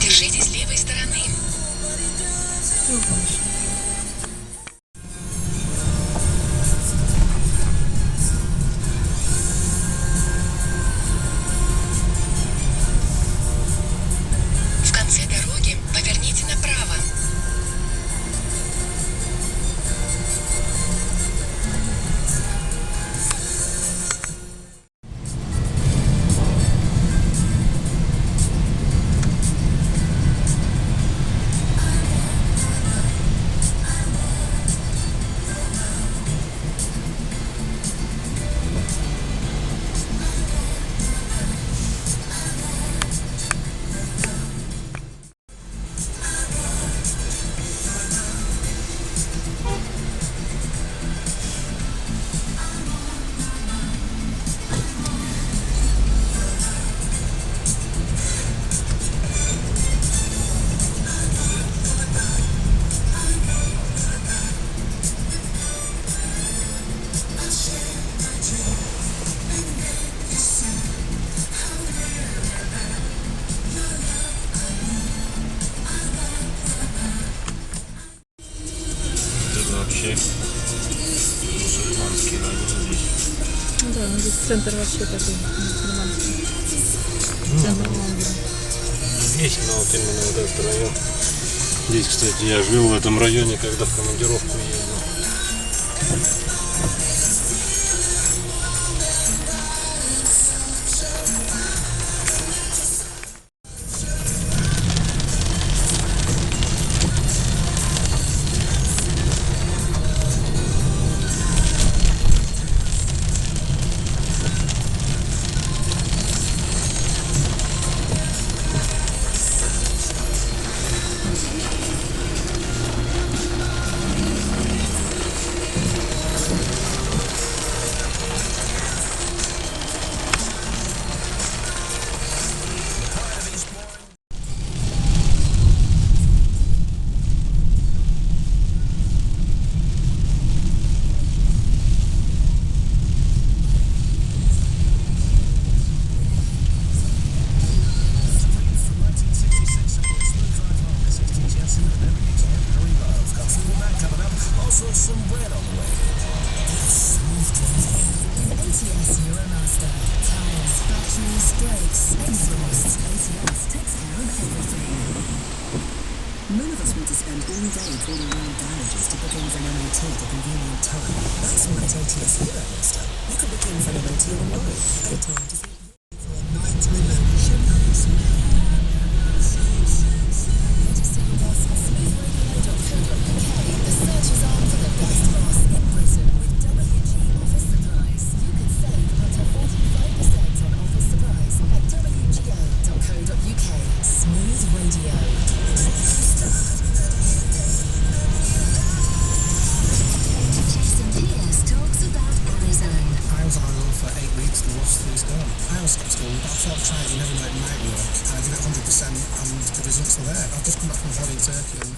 Держитесь левой стороны. В конце дороги поверните направо. Вообще мусульманский район здесь. Ну да, ну здесь центр вообще такой мусульманский. Здесь, но вот именно вот этот район. Здесь, кстати, я жил в этом районе, когда в командировку ездил. Some bread on the way. Smooth driving. With ATS Euromaster. Tires, batteries, brakes, exhausts. ATS takes care of everything. None of us want to spend all day calling around garages to book in for an MOT at a convenient time. That's why at ATS Euromaster, you can book in for an MOT online at a time to see for a night to remember. I've tried, you never know, it might work. I did it 100% and the results are there. I've just come back from holiday in Turkey and